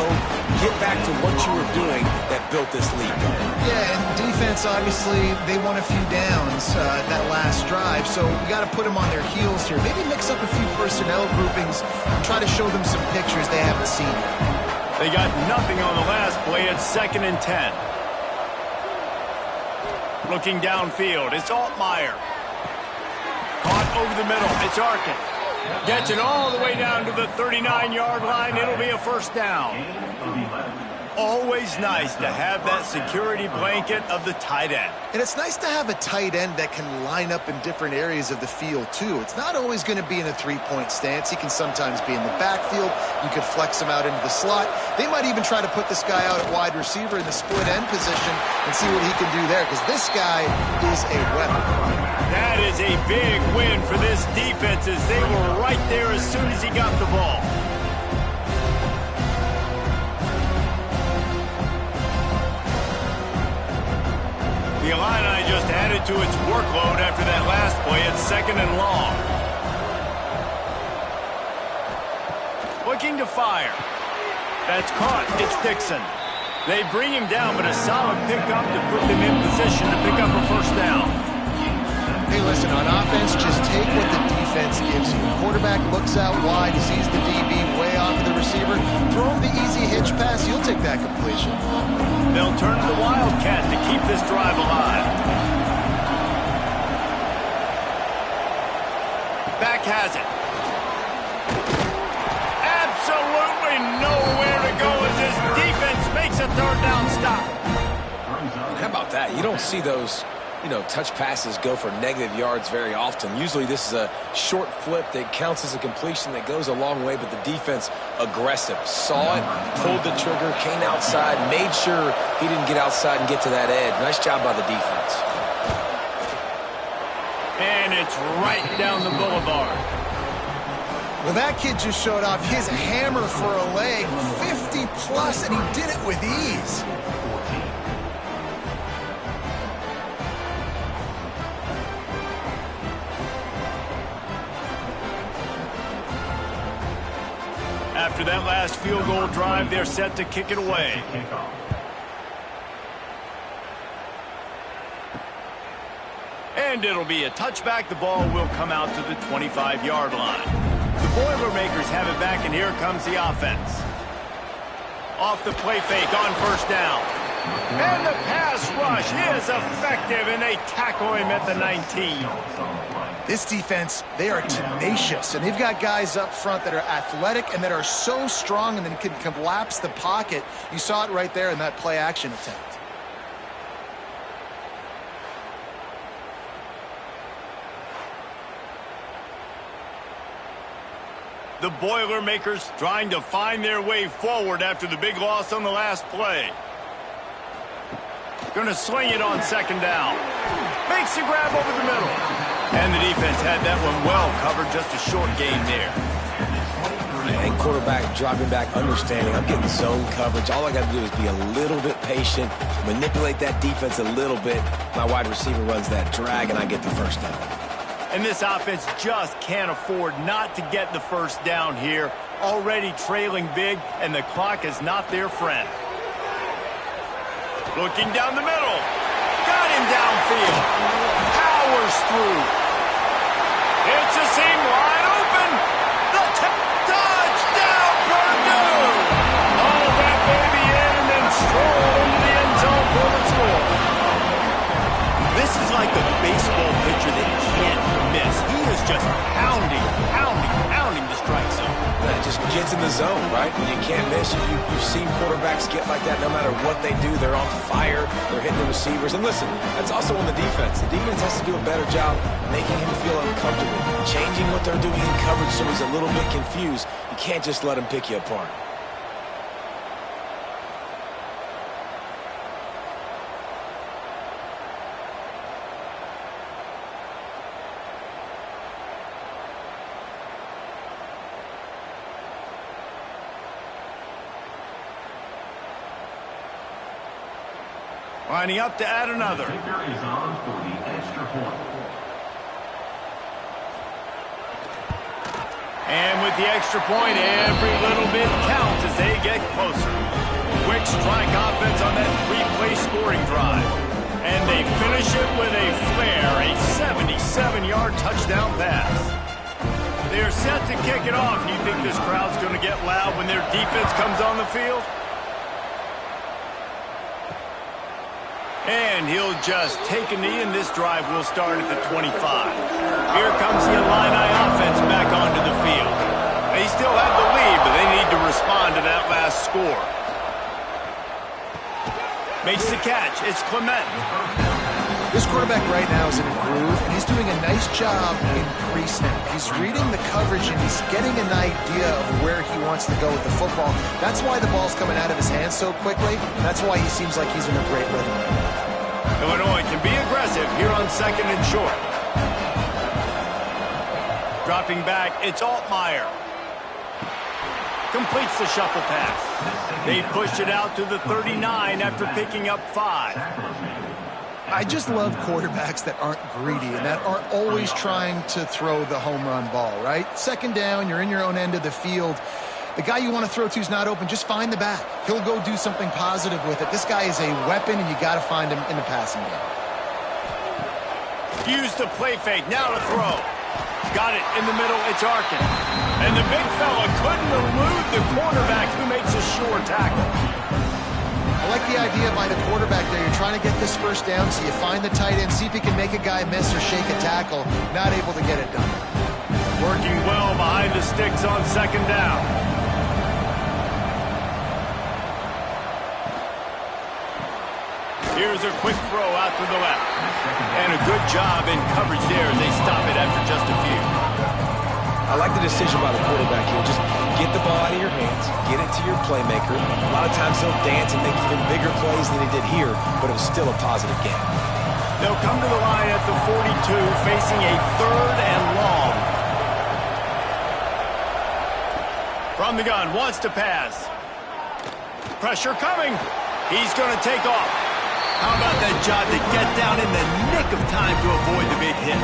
Get back to what you were doing that built this lead. Yeah, and defense, obviously, they won a few downs that last drive, so we got to put them on their heels here. Maybe mix up a few personnel groupings and try to show them some pictures they haven't seen. They got nothing on the last play at 2nd and 10. Looking downfield, it's Altmaier. Caught over the middle, it's Arkin. Gets it all the way down to the 39-yard line. It'll be a 1st down. always nice to have that security blanket of the tight end. And it's nice to have a tight end that can line up in different areas of the field, too. It's not always going to be in a three-point stance. He can sometimes be in the backfield. You could flex him out into the slot. They might even try to put this guy out at wide receiver in the split end position and see what he can do there, because this guy is a weapon. That is a big win for this defense, as they were right there as soon as he got the ball. The Illini just added to its workload after that last play at 2nd and long. Looking to fire. That's caught. It's Dixon. They bring him down, but a solid pickup to put them in position to pick up a first down. Hey, listen, on offense, just take what the defense gives you. Quarterback looks out wide, he sees the DB way off of the receiver. Throw him the easy hitch pass, you'll take that completion. They'll turn to the Wildcat to keep this drive alive. Back has it. Absolutely nowhere to go as this defense makes a third down stop. How about that? You don't see those, touch passes go for negative yards very often. Usually this is a short flip that counts as a completion that goes a long way, but the defense aggressive. Saw it, pulled the trigger, came outside, made sure he didn't get outside and get to that edge. Nice job by the defense. And it's right down the boulevard. Well, that kid just showed off his hammer for a leg, 50-plus, and he did it with ease. After that last field goal drive, they're set to kick it away. And it'll be a touchback. The ball will come out to the 25-yard line. The Boilermakers have it back, and here comes the offense. Off the play fake on first down. And the pass rush is effective, and they tackle him at the 19. This defense, they are tenacious, and they've got guys up front that are athletic and that are so strong and then can collapse the pocket. You saw it right there in that play-action attempt. The Boilermakers trying to find their way forward after the big loss on the last play. Going to sling it on second down. Makes the grab over the middle. And the defense had that one well covered, just a short gain there. And quarterback dropping back, understanding I'm getting zone coverage. All I got to do is be a little bit patient, manipulate that defense a little bit. My wide receiver runs that drag, and I get the first down. And this offense just can't afford not to get the first down here. Already trailing big, and the clock is not their friend. Looking down the middle. Got him downfield. Powers through. It's a seam wide open. The touchdown, Purdue. All that baby in and then stroll into the end zone for the score. This is like a baseball pitcher that can't miss. He is just pounding the strike zone. That just gets in the zone, right? When you can't miss, you've seen quarterbacks get like that no matter what they do. They're on fire. They're hitting the receivers. And listen, that's also on the defense. The defense has to do a better job making him feel uncomfortable, changing what they're doing in coverage so he's a little bit confused. You can't just let him pick you apart. Lining up to add another. Kicker is on for the extra point. And with the extra point, every little bit counts as they get closer. Quick strike offense on that three-play scoring drive. And they finish it with a flair, a 77-yard touchdown pass. They're set to kick it off. Do you think this crowd's going to get loud when their defense comes on the field? And he'll just take a knee, and this drive will start at the 25. Here comes the Illini offense back onto the field. They still have the lead, but they need to respond to that last score. Makes the catch. It's Clement. This quarterback right now is in a groove, and he's doing a nice job in pre-snap. He's reading the coverage, and he's getting an idea of where he wants to go with the football. That's why the ball's coming out of his hands so quickly. That's why he seems like he's in a great rhythm right now. Illinois can be aggressive here on 2nd and short. Dropping back, it's Altmaier. Completes the shuffle pass. They pushed it out to the 39 after picking up 5. I just love quarterbacks that aren't greedy and that aren't always trying to throw the home run ball, right? 2nd down, you're in your own end of the field. The guy you want to throw to is not open. Just find the back. He'll go do something positive with it. This guy is a weapon, and you got to find him in the passing game. Use the play fake. Now to throw. Got it in the middle. It's Arkin. And the big fella couldn't elude the cornerback who makes a sure tackle. I like the idea by the quarterback there. You're trying to get this first down, so you find the tight end, see if he can make a guy miss or shake a tackle. Not able to get it done. Working well behind the sticks on 2nd down. Here's a quick throw out to the left. And a good job in coverage there as they stop it after just a few. I like the decision by the quarterback here. Just get the ball out of your hands, get it to your playmaker. A lot of times he'll dance and make even bigger plays than he did here, but it was still a positive game. They'll come to the line at the 42, facing a 3rd and long. From the gun, wants to pass. Pressure coming. He's going to take off. How about that job to get down in the nick of time to avoid the big hit?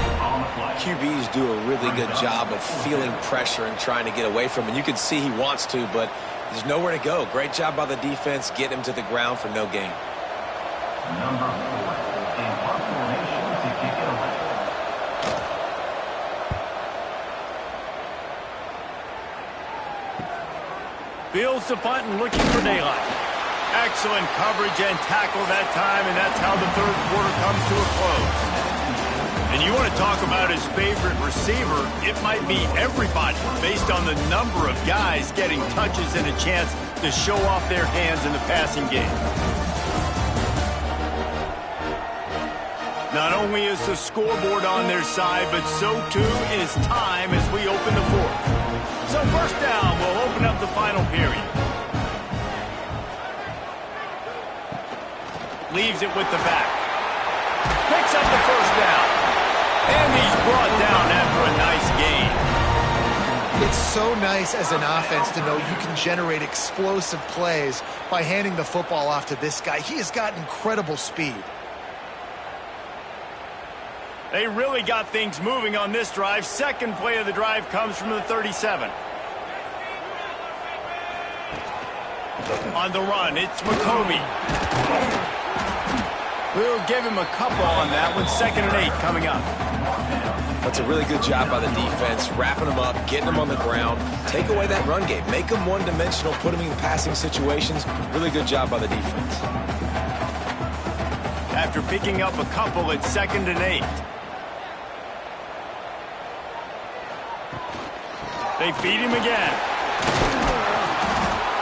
QBs do a really good job of feeling pressure and trying to get away from it. You can see he wants to, but there's nowhere to go. Great job by the defense, getting him to the ground for no gain. Number 4, a punt formation to kick it away. Fields the punt and looking for daylight. Excellent coverage and tackle that time, and that's how the 3rd quarter comes to a close. And you want to talk about his favorite receiver, it might be everybody based on the number of guys getting touches and a chance to show off their hands in the passing game. Not only is the scoreboard on their side, but so too is time as we open the 4th. So 1st down will open up the final period. Leaves it with the back. Picks up the 1st down. And he's brought down after a nice gain. It's so nice as an offense to know you can generate explosive plays by handing the football off to this guy. He has got incredible speed. They really got things moving on this drive. 2nd play of the drive comes from the 37. On the run, it's McCovey. We'll give him a couple on that one. 2nd and 8 coming up. That's a really good job by the defense, wrapping them up, getting them on the ground. Take away that run game. Make them one-dimensional, put them in passing situations. Really good job by the defense. After picking up a couple, it's 2nd and 8. They feed him again.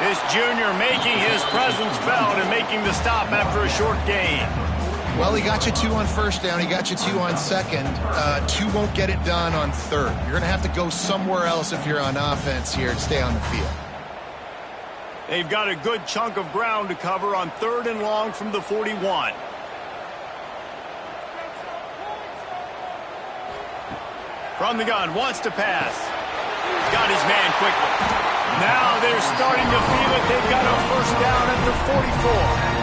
This junior making his presence felt and making the stop after a short gain. Well, he got you 2 on 1st down. He got you 2 on 2nd. 2 won't get it done on 3rd. You're going to have to go somewhere else if you're on offense here to stay on the field. They've got a good chunk of ground to cover on 3rd and long from the 41. From the gun, wants to pass. Got his man quickly. Now they're starting to feel it. They've got a 1st down at the 44.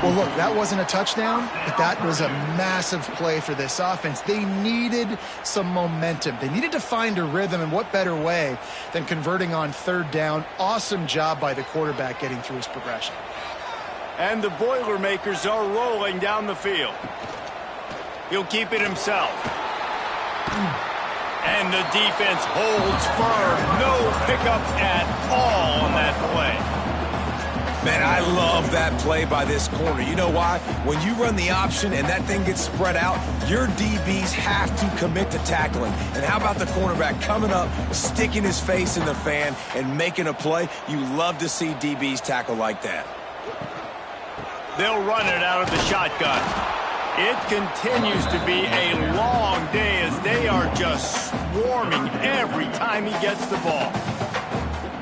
Well, look, that wasn't a touchdown, but that was a massive play for this offense. They needed some momentum. They needed to find a rhythm, and what better way than converting on 3rd down. Awesome job by the quarterback getting through his progression. And the Boilermakers are rolling down the field. He'll keep it himself. And the defense holds firm. No pickup at all on that play. Man, I love that play by this corner. You know why? When you run the option and that thing gets spread out, your DBs have to commit to tackling. And how about the cornerback coming up, sticking his face in the fan, and making a play? You love to see DBs tackle like that. They'll run it out of the shotgun. It continues to be a long day as they are just swarming every time he gets the ball.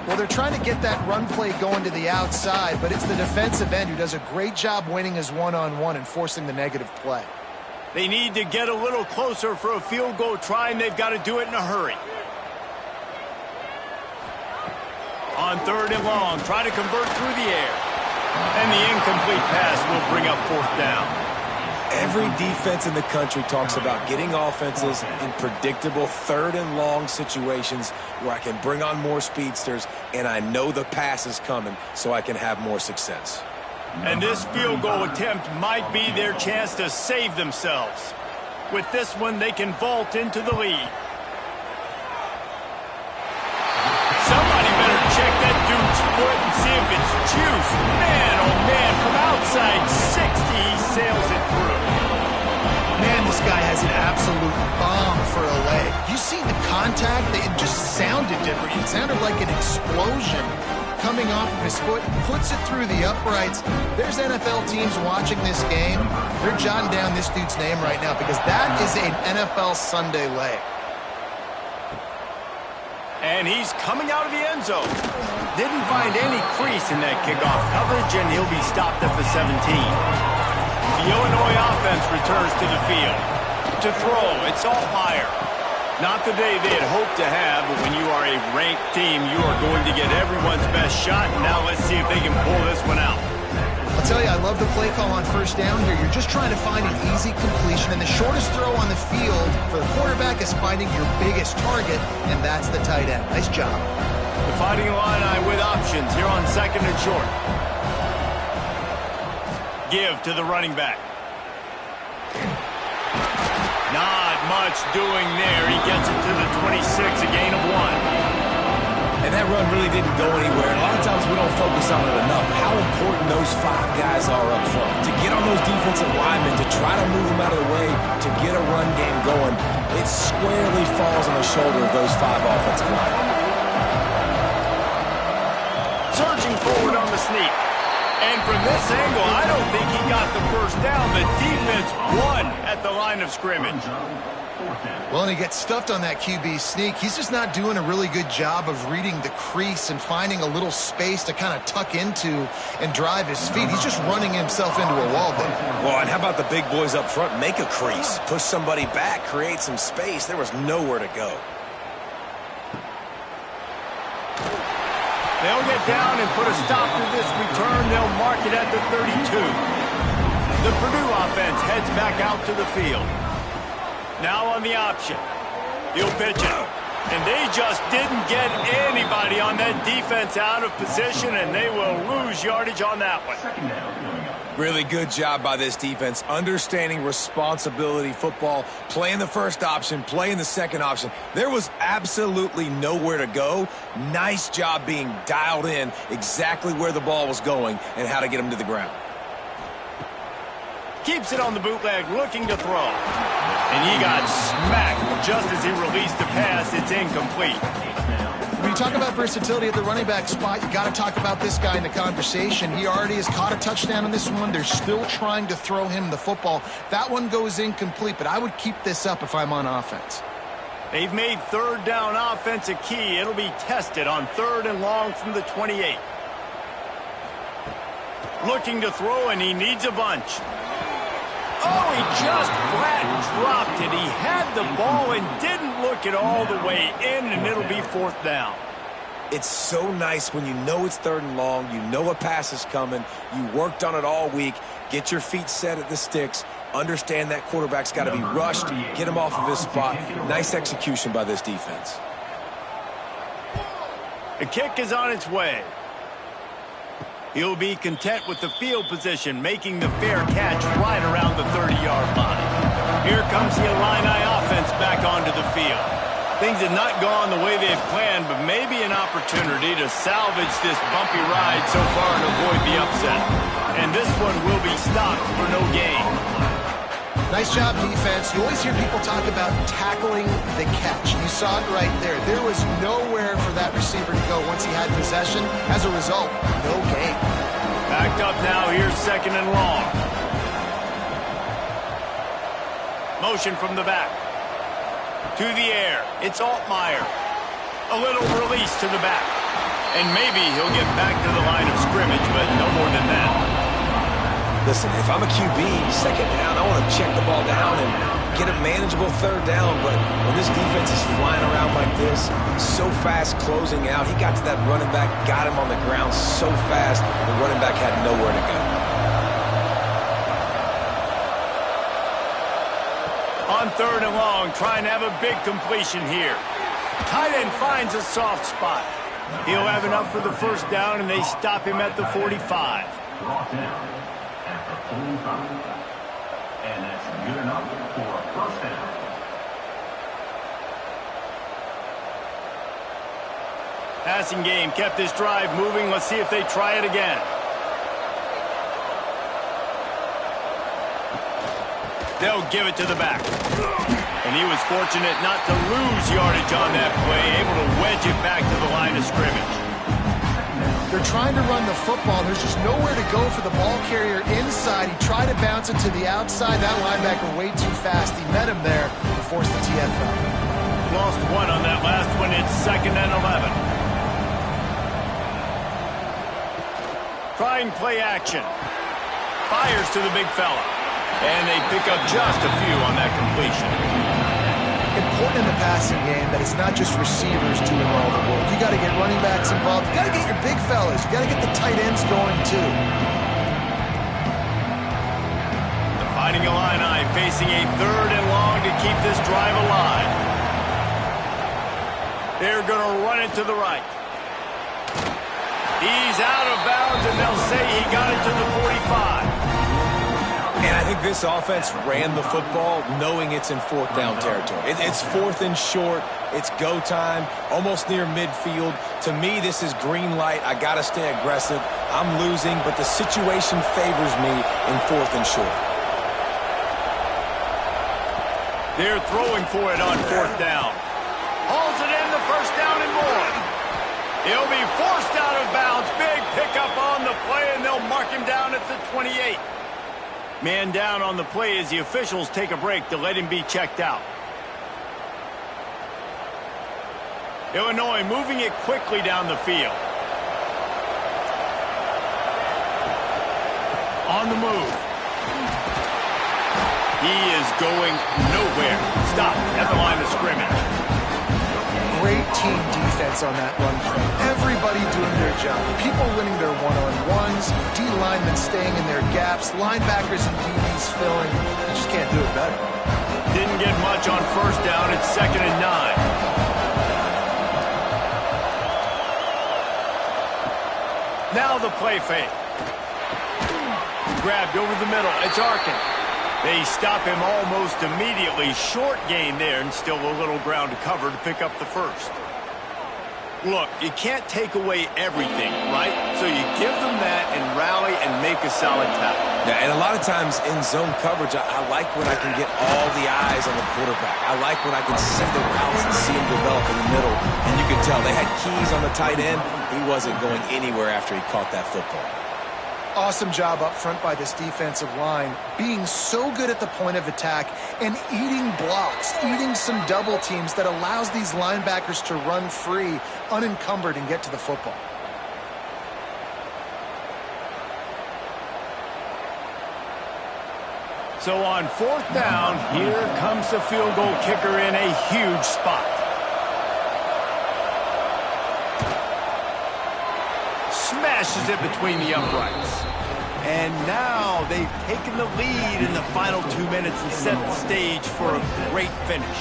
Well, they're trying to get that run play going to the outside, but it's the defensive end who does a great job winning his one-on-one and forcing the negative play. They need to get a little closer for a field goal try, and they've got to do it in a hurry. On 3rd and long, try to convert through the air. And the incomplete pass will bring up 4th down. Every defense in the country talks about getting offenses in predictable 3rd and long situations where I can bring on more speedsters and I know the pass is coming so I can have more success. And this field goal attempt might be their chance to save themselves. With this one, they can vault into the lead. Somebody better check that dude's foot and see if it's juice. Man, oh man, from outside 60, he sails it through. Man, this guy has an absolute bomb for a leg. You see the contact? It just sounded different. It sounded like an explosion coming off of his foot. Puts it through the uprights. There's NFL teams watching this game. They're jotting down this dude's name right now because that is an NFL Sunday leg. And he's coming out of the end zone. Didn't find any crease in that kickoff coverage, and he'll be stopped at the 17. The Illinois offense returns to the field. To throw, it's all fire. Not the day they had hoped to have, but when you are a ranked team, you are going to get everyone's best shot. Now let's see if they can pull this one out. I'll tell you, I love the play call on 1st down here. You're just trying to find an easy completion, and the shortest throw on the field for the quarterback is finding your biggest target, and that's the tight end. Nice job. The Fighting Illini with options here on 2nd and short. Give to the running back. Not much doing there. He gets it to the 26, a gain of 1. And that run really didn't go anywhere. A lot of times we don't focus on it enough. How important those 5 guys are up front. To get on those defensive linemen, to try to move them out of the way, to get a run game going, it squarely falls on the shoulder of those 5 offensive linemen. Surging forward on the sneak. And from this angle, I don't think he got the 1st down. The defense won at the line of scrimmage. Well, and he gets stuffed on that QB sneak. He's just not doing a really good job of reading the crease and finding a little space to kind of tuck into and drive his feet. He's just running himself into a wall there. Well, and how about the big boys up front? Make a crease. Push somebody back. Create some space. There was nowhere to go. They'll get down and put a stop to this return. They'll mark it at the 32. The Purdue offense heads back out to the field. Now on the option. He'll pitch it. And they just didn't get anybody on that defense out of position, and they will lose yardage on that one. Really good job by this defense, understanding responsibility football, playing the 1st option, playing the 2nd option. There was absolutely nowhere to go. Nice job being dialed in exactly where the ball was going and how to get him to the ground. Keeps it on the bootleg, looking to throw. And he got smacked just as he released the pass. It's incomplete. When you talk about versatility at the running back spot, you got to talk about this guy in the conversation. He already has caught a touchdown on this one. They're still trying to throw him the football. That one goes incomplete, but I would keep this up if I'm on offense. They've made 3rd down offense a key. It'll be tested on 3rd and long from the 28. Looking to throw, and he needs a bunch. Oh, he just flat dropped it. He had the ball and didn't look it all the way in, and it'll be 4th down. It's so nice when you know it's 3rd and long, you know a pass is coming, you worked on it all week, get your feet set at the sticks, understand that quarterback's got to be rushed, get him off of his spot. Nice execution by this defense. The kick is on its way. He'll be content with the field position, making the fair catch right around the 30-yard line. Here comes the Illini offense back onto the field. Things have not gone the way they've planned, but maybe an opportunity to salvage this bumpy ride so far and avoid the upset. And this one will be stopped for no gain. Nice job, defense. You always hear people talk about tackling the catch. You saw it right there. There was nowhere for that receiver to go once he had possession. As a result, no gain. Backed up now, here's 2nd and long. Motion from the back. To the air, it's Altmaier. A little release to the back. And maybe he'll get back to the line of scrimmage, but no more than that. Listen, if I'm a QB, 2nd down, I want to check the ball down and get a manageable 3rd down. But when this defense is flying around like this, so fast closing out, he got to that running back, got him on the ground so fast, the running back had nowhere to go. On 3rd and long, trying to have a big completion here. Tight end finds a soft spot. He'll have enough for the 1st down, and they stop him at the 45. Brought down at the 45. And that's good enough for a 1st down. Passing game kept this drive moving. Let's see if they try it again. They'll give it to the back. And he was fortunate not to lose yardage on that play, able to wedge it back to the line of scrimmage. They're trying to run the football. There's just nowhere to go for the ball carrier inside. He tried to bounce it to the outside. That linebacker way too fast. He met him there and forced the TFL. Lost 1 on that last one. It's 2nd and 11. Trying play action. Fires to the big fella. And they pick up just a few on that completion. Important in the passing game that it's not just receivers doing all the work. You got to get running backs involved. You got to get your big fellas. You got to get the tight ends going too. The Fighting Illini facing a 3rd and long to keep this drive alive. They're going to run it to the right. He's out of bounds, and they'll say he got it to the 45. And I think this offense ran the football knowing it's in 4th down territory. It's 4th and short. It's go time, almost near midfield. To me, this is green light. I got to stay aggressive. I'm losing, but the situation favors me in 4th and short. They're throwing for it on 4th down. Hauls it in, the 1st down and more. He'll be forced out of bounds. Big pickup on the play, and they'll mark him down at the 28. Man down on the play as the officials take a break to let him be checked out. Illinois moving it quickly down the field. On the move. He is going nowhere. Stop at the line of scrimmage. Great team defense on that run play. Everybody doing their job. People winning their one-on-ones, D-linemen staying in their gaps, linebackers and DBs filling. You just can't do it better. Didn't get much on 1st down. It's 2nd and 9. Now the play fake. Grabbed over the middle. It's Arkin. They stop him almost immediately. Short gain there, and still a little ground to cover to pick up the 1st. Look, you can't take away everything, right? So you give them that and rally and make a solid tackle. Yeah, and a lot of times in zone coverage, I like when I can get all the eyes on the quarterback. I like when I can see the routes and see him develop in the middle. And you can tell they had keys on the tight end. He wasn't going anywhere after he caught that football. Awesome job up front by this defensive line, being so good at the point of attack and eating blocks, eating some double teams that allows these linebackers to run free, unencumbered, and get to the football. So on 4th down, here comes the field goal kicker in a huge spot. Smashes it between the uprights. And now they've taken the lead in the final 2 minutes and set the stage for a great finish.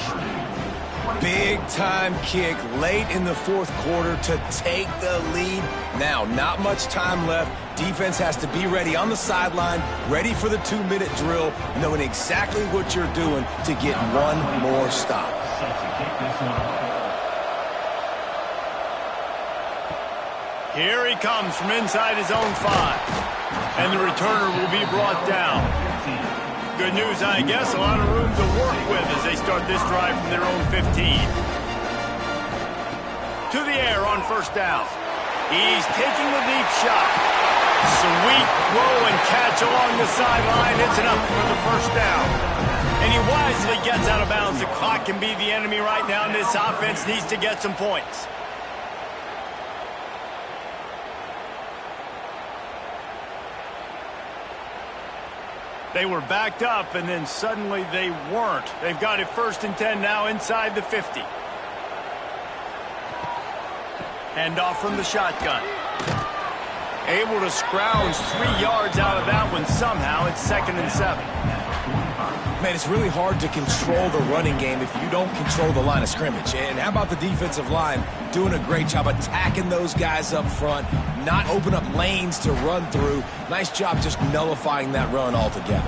Big time kick late in the 4th quarter to take the lead. Now, not much time left. Defense has to be ready on the sideline, ready for the 2-minute drill, knowing exactly what you're doing to get one more stop. Here he comes from inside his own 5. And the returner will be brought down. Good news, I guess. A lot of room to work with as they start this drive from their own 15. To the air on 1st down. He's taking the deep shot. Sweet throw and catch along the sideline. It's enough for the first down. And he wisely gets out of bounds. The clock can be the enemy right now, and this offense needs to get some points. They were backed up, and then suddenly they weren't. They've got it 1st and 10 now inside the 50. Handoff from the shotgun. Able to scrounge 3 yards out of that one somehow. It's 2nd and 7. Man, it's really hard to control the running game if you don't control the line of scrimmage. And how about the defensive line doing a great job attacking those guys up front, not open up lanes to run through. Nice job just nullifying that run altogether.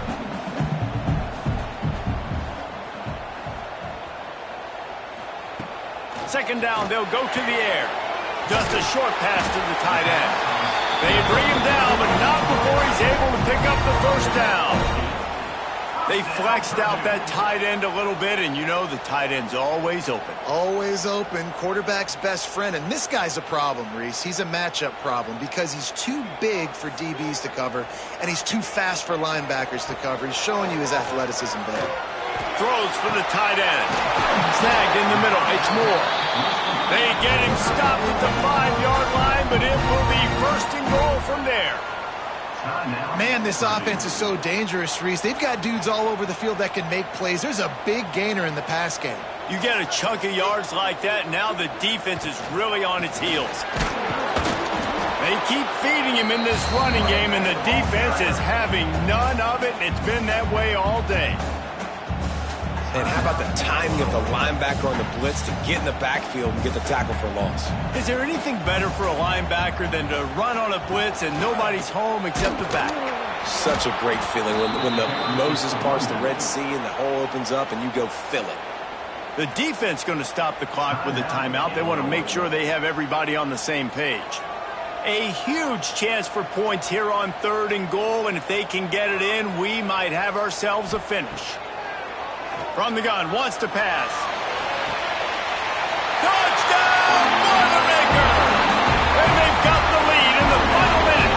Second down, they'll go to the air. Just a short pass to the tight end. They bring him down, but not before he's able to pick up the first down. They flexed out that tight end a little bit, and you know the tight end's always open. Always open, quarterback's best friend. And this guy's a problem, Reese. He's a matchup problem because he's too big for DBs to cover, and he's too fast for linebackers to cover. He's showing you his athleticism there. Throws for the tight end. Snagged in the middle. It's Moore. They get him stopped at the 5-yard line, but it will be 1st and goal from there. Man, this offense is so dangerous, Reese. They've got dudes all over the field that can make plays. There's a big gainer in the pass game. You get a chunk of yards like that, now the defense is really on its heels. They keep feeding him in this running game, and the defense is having none of it, and it's been that way all day. And how about the timing of the linebacker on the blitz to get in the backfield and get the tackle for loss? Is there anything better for a linebacker than to run on a blitz and nobody's home except the back? Such a great feeling when the Moses parts the Red Sea and the hole opens up and you go fill it. The defense going to stop the clock with a timeout. They want to make sure they have everybody on the same page. A huge chance for points here on 3rd and goal, and if they can get it in, we might have ourselves a finish. From the gun, wants to pass. Touchdown, Boilermakers! And they've got the lead in the final minute.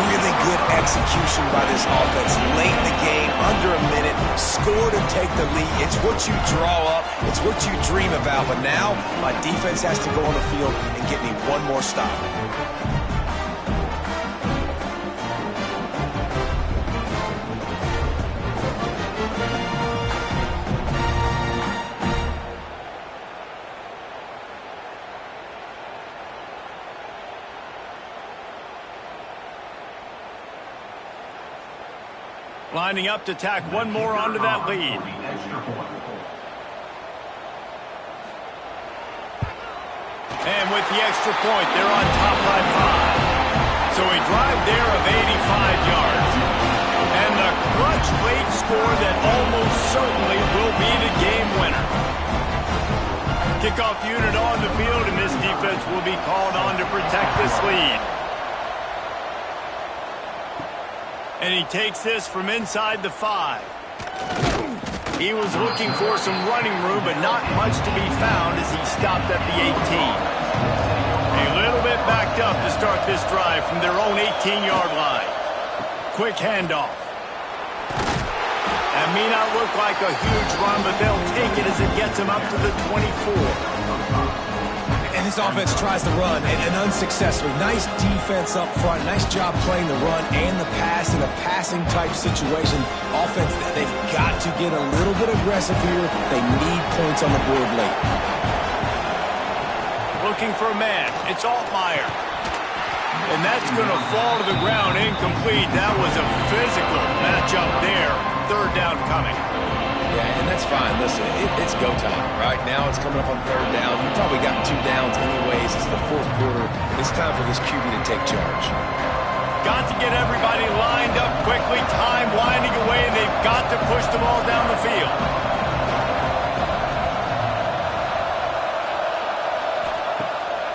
Really good execution by this offense. Late in the game, under a minute, score to take the lead. It's what you draw up. It's what you dream about. But now, my defense has to go on the field and get me one more stop. Lining up to tack one more onto that lead. And with the extra point, they're on top by 5. So a drive there of 85 yards. And the clutch late score that almost certainly will be the game winner. Kickoff unit on the field, and this defense will be called on to protect this lead. And he takes this from inside the 5. He was looking for some running room, but not much to be found as he stopped at the 18. A little bit backed up to start this drive from their own 18-yard line. Quick handoff. That may not look like a huge run, but they'll take it as it gets them up to the 24. And this offense tries to run, and unsuccessfully. Nice defense up front. Nice job playing the run and the pass in a passing-type situation. Offense, they've got to get a little bit aggressive here. They need points on the board late. Looking for a man. It's Altmaier. And that's going to fall to the ground incomplete. That was a physical matchup there. 3rd down coming. Yeah, and that's fine. Listen, it's go time. Right now it's coming up on 3rd down. You probably got 2 downs anyways. It's the 4th quarter. It's time for this QB to take charge. Got to get everybody lined up quickly. Time winding away, and they've got to push the ball down the field.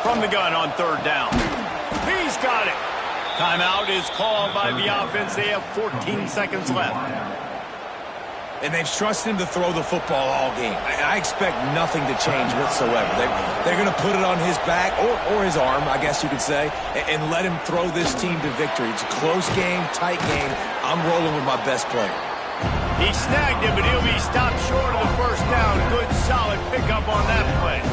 From the gun on 3rd down. He's got it. Timeout is called by the offense. They have 14 seconds left. and they've trusted him to throw the football all game. I expect nothing to change whatsoever. They're going to put it on his back, or his arm, I guess you could say, and let him throw this team to victory. It's a close game, tight game. I'm rolling with my best player. He snagged him, but he'll be stopped short of the first down. Good, solid pickup on that play.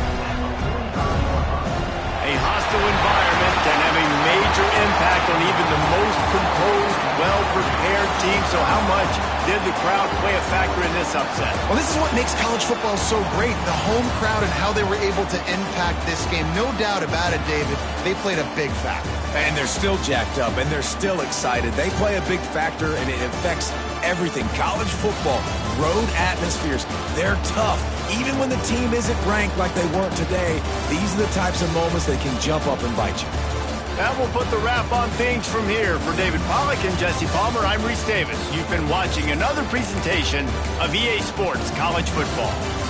A hostile environment can have a major impact on even the most composed, well-prepared team. So how much did the crowd play a factor in this upset? Well, this is what makes college football so great, the home crowd and how they were able to impact this game. No doubt about it, David. They played a big factor. And they're still jacked up, and they're still excited. They play a big factor, and it affects everything. College football, road atmospheres, they're tough. Even when the team isn't ranked like they weren't today, these are the types of moments that can jump up and bite you. That will put the wrap on things from here. For David Pollack and Jesse Palmer, I'm Reese Davis. You've been watching another presentation of EA Sports College Football.